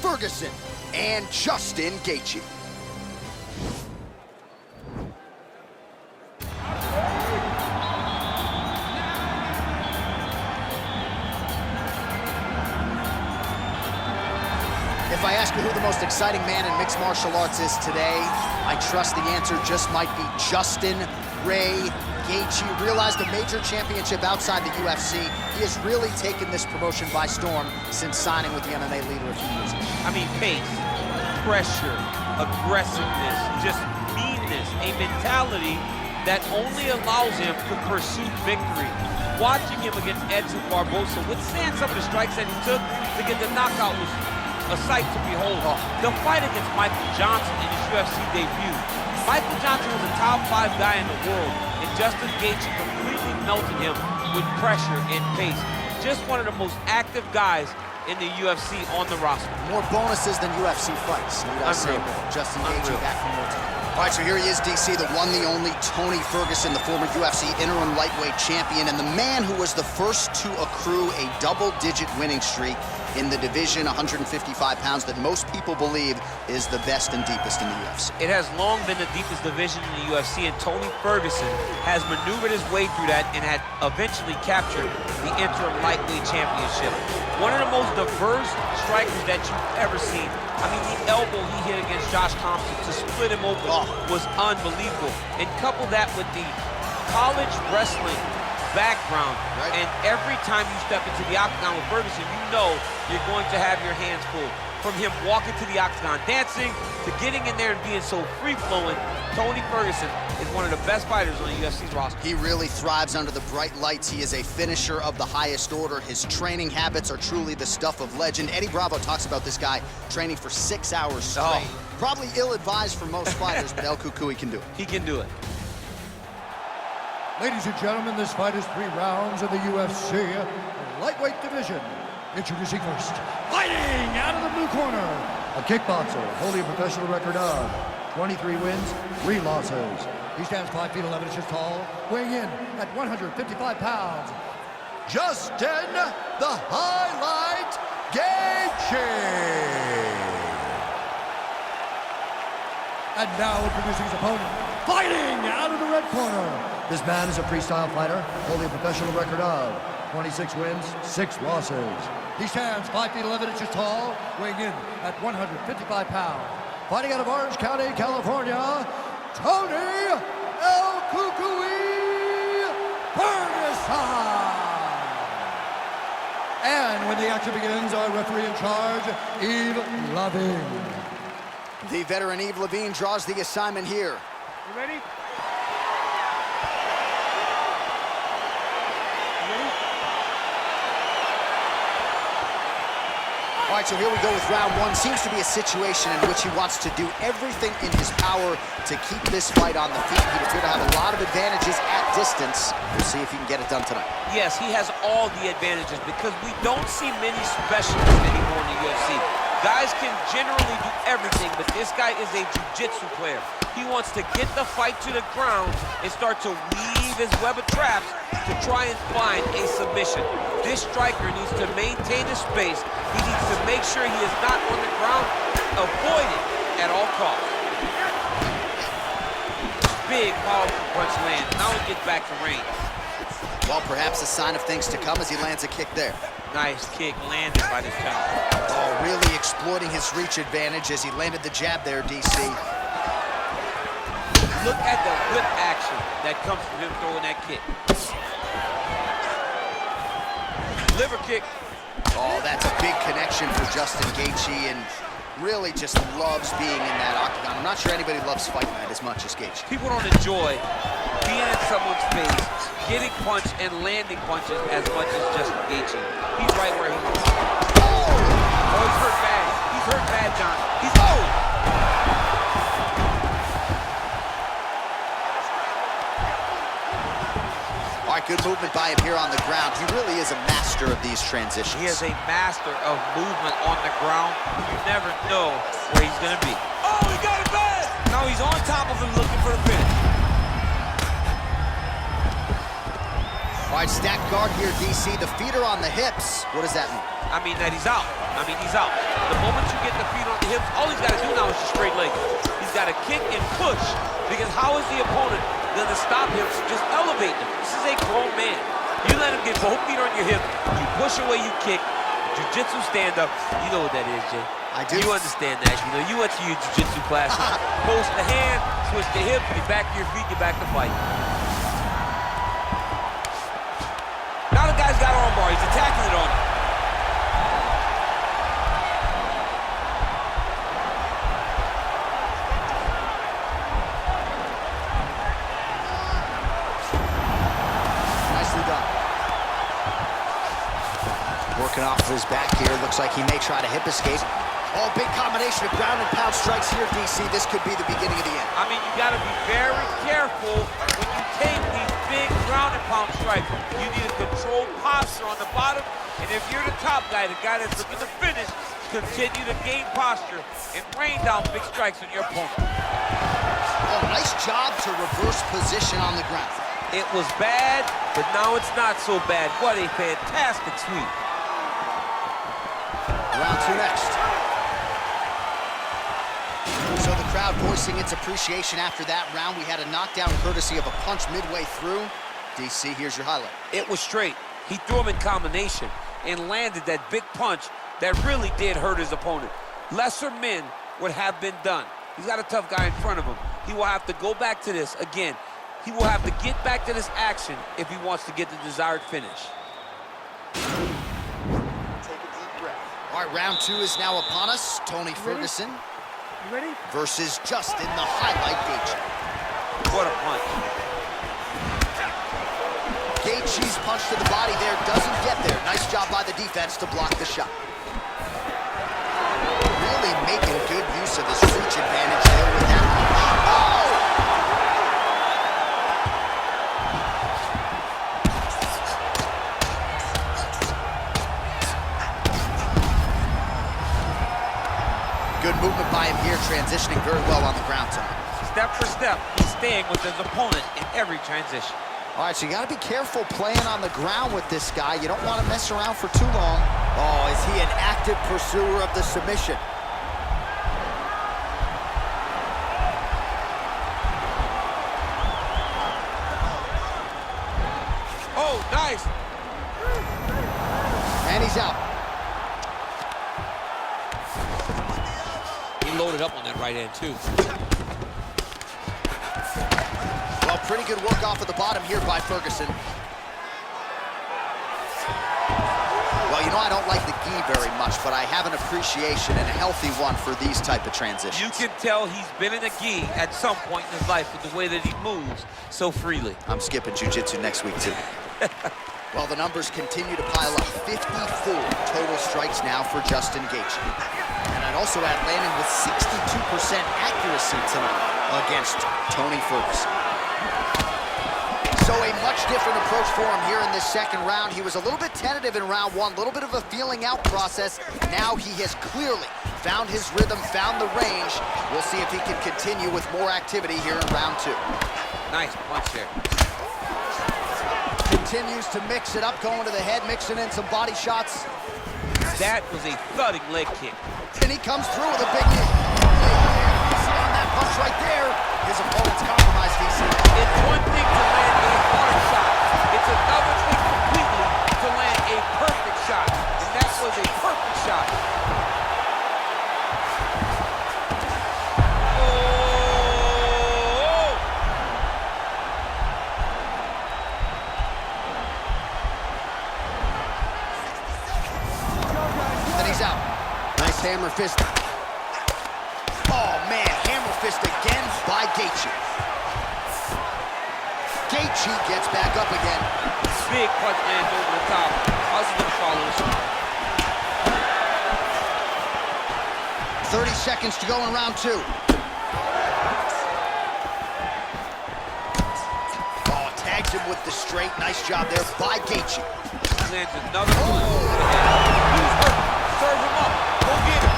Ferguson and Justin Gaethje. If I ask you who the most exciting man in mixed martial arts is today, I trust the answer just might be Justin Ray Gaethje. Realized a major championship outside the UFC. He has really taken this promotion by storm since signing with the MMA leader a few years ago. I mean, pace, pressure, aggressiveness, just meanness, a mentality that only allows him to pursue victory. Watching him against Edson Barboza, withstand some of the strikes that he took to get the knockout was a sight to behold. The fight against Michael Johnson in his UFC debut. Michael Johnson was a top 5 guy in the world, and Justin Gaethje completely melted him with pressure and pace. Just one of the most active guys in the UFC on the roster. More bonuses than UFC fights. Unreal. Justin Gaethje back from more time. All right, so here he is, DC, the one, the only Tony Ferguson, the former UFC interim lightweight champion, and the man who was the first to accrue a double-digit winning streak in the division, 155 pounds, that most people believe is the best and deepest in the UFC. It has long been the deepest division in the UFC, and Tony Ferguson has maneuvered his way through that and had eventually captured the interim lightweight championship. One of the most diverse strikers that you've ever seen. I mean, the elbow he hit against Josh Thompson to split him open was unbelievable. And couple that with the college wrestling background, and every time you step into the octagon with Ferguson, you know you're going to have your hands full. From him walking to the octagon, dancing, to getting in there and being so free-flowing, Tony Ferguson is one of the best fighters on the UFC's roster. He really thrives under the bright lights. He is a finisher of the highest order. His training habits are truly the stuff of legend. Eddie Bravo talks about this guy training for 6 hours straight. Probably ill-advised for most fighters, but El Cucuy can do it. He can do it. Ladies and gentlemen, this fight is 3 rounds in the UFC lightweight division. Introducing first, fighting out of the blue corner, a kickboxer holding a professional record of 23 wins, 3 losses. He stands 5 feet 11 inches tall, weighing in at 155 pounds. Justin, the Highlight Gaethje. And now introducing his opponent, fighting out of the red corner. This man is a freestyle fighter, holding a professional record of 26 wins, 6 losses. He stands 5 feet 11 inches tall, weighing in at 155 pounds. Fighting out of Orange County, California, Tony El Cucuy Ferguson. And when the action begins, our referee in charge, Yves Lavigne. The veteran Yves Lavigne draws the assignment here. You ready? All right, so here we go with round 1. Seems to be a situation in which he wants to do everything in his power to keep this fight on the feet. He'd appear to have a lot of advantages at distance. We'll see if he can get it done tonight. Yes, he has all the advantages because we don't see many specialists anymore in the UFC. Guys can generally do everything, but this guy is a jiu-jitsu player. He wants to get the fight to the ground and start to weave his web of traps to try and find a submission. This striker needs to maintain his space. He needs to make sure he is not on the ground. Avoid it at all costs. Big, powerful punch lands. Now he gets back to range. Well, perhaps a sign of things to come as he lands a kick there. Nice kick landed by this gentleman. Oh, really exploiting his reach advantage as he landed the jab there, DC. Look at the whip action that comes from him throwing that kick. Liver kick. Oh, that's a big connection for Justin Gaethje, and really just loves being in that octagon. I'm not sure anybody loves fight night as much as Gaethje. People don't enjoy being in someone's face, getting punched and landing punches as much as Justin Gaethje. He's right where he wants to be. Oh, he's hurt bad. He's hurt bad, John. He's All right, good movement by him here on the ground. He really is a master of these transitions. He is a master of movement on the ground. You never know where he's going to be. Oh, he got it bad! Now he's on top of him looking for the finish. All right, stacked guard here, DC. The feet are on the hips. What does that mean? I mean that he's out. He's out. The moment you get the feet on the hips, all he's got to do now is just straight leg. He's got to kick and push, because how is the opponent going to stop him from just elevating him? This is a grown man. You let him get both feet on your hip, you push away, you kick, jiu-jitsu stand-up. You know what that is, Jay. I do. You understand that. You know, you went to your jiu-jitsu classes. Post the hand, switch the hip, get back to your feet, get back to fight. Now the guy's got armbar. He's attacking it on him. Nicely done. Working off of his back here. Looks like he may try to hip escape. Oh, big combination of ground and pound strikes here, DC. This could be the beginning of the end. I mean, you got to be very careful when you take these big ground and pound strikes. You need a controlled posture on the bottom, and if you're the top guy, the guy that's looking to finish, continue to gain posture and rain down big strikes on your opponent. Oh, nice job to reverse position on the ground. It was bad, but now it's not so bad. What a fantastic sweep. Round two next. So the crowd voicing its appreciation after that round. We had a knockdown courtesy of a punch midway through. DC, here's your highlight. It was straight. He threw him in combination and landed that big punch that really did hurt his opponent. Lesser men would have been done. He's got a tough guy in front of him. He will have to go back to this again. He will have to get back to this action if he wants to get the desired finish. Take a deep breath. All right, round two is now upon us. Tony Ferguson. You ready? Versus Justin, the highlight, gaethje. What a punch. Gaethje's punch to the body there doesn't get there. Nice job by the defense to block the shot. Really making good use of his reach advantage there with that punch. Oh! Good movement by him here, transitioning very well on the ground tonight. Step for step, he's staying with his opponent in every transition. All right, so you got to be careful playing on the ground with this guy. You don't want to mess around for too long. Oh, is he an active pursuer of the submission? Oh, nice. And he's out. He loaded up on that right hand, too. Well, pretty good work off of the bottom here by Ferguson. Well, you know, I don't like the gi very much, but I have an appreciation and a healthy one for these type of transitions. You can tell he's been in a gi at some point in his life with the way that he moves so freely. I'm skipping jiu-jitsu next week, too. Well, the numbers continue to pile up. 54 total strikes now for Justin Gaethje. And I'd also add landing with 62% accuracy tonight against Tony Ferguson. So a much different approach for him here in this second round. He was a little bit tentative in round one, a little bit of a feeling out process. Now he has clearly found his rhythm, found the range. We'll see if he can continue with more activity here in round two. Nice punch there. Continues to mix it up, going to the head, mixing in some body shots. That was a thudding leg kick. And he comes through with a big knee. On that punch right there, his opponent's compromised, DC. It's one thing to land a hard shot. It's another thing completely to land a perfect shot. And that was a perfect shot. Oh! Then he's out. Nice hammer fist. Oh, man, hammer fist again by gaethje. Gaethje gets back up again. Big punch lands over the top. How's he gonna follow this one? 30 seconds to go in round two. Oh, tags him with the straight. Nice job there by gaethje. Lands another move. He's hurt. Serve him up. Go get him.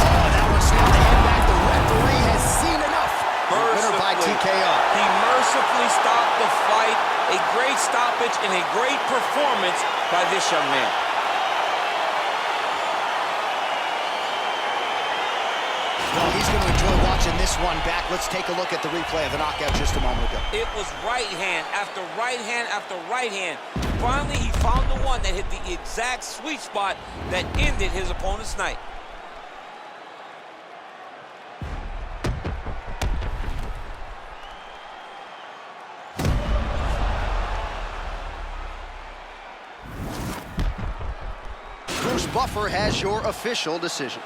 Oh, that one snapped the head back. The referee has seen enough. Winner by TKO. He mercifully stopped the fight, a great stoppage, and a great performance by this young man. Well, he's going to enjoy watching this one back. Let's take a look at the replay of the knockout just a moment ago. It was right hand after right hand after right hand. Finally, he found the one that hit the exact sweet spot that ended his opponent's night. Bruce Buffer has your official decision.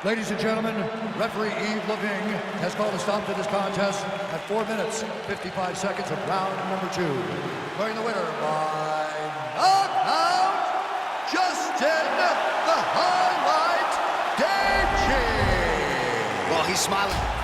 Ladies and gentlemen, referee Yves Lavigne has called a stop to this contest at 4 minutes, 55 seconds of round number 2. Declaring the winner by knockout, Justin the Highlight gaethje. Well, he's smiling.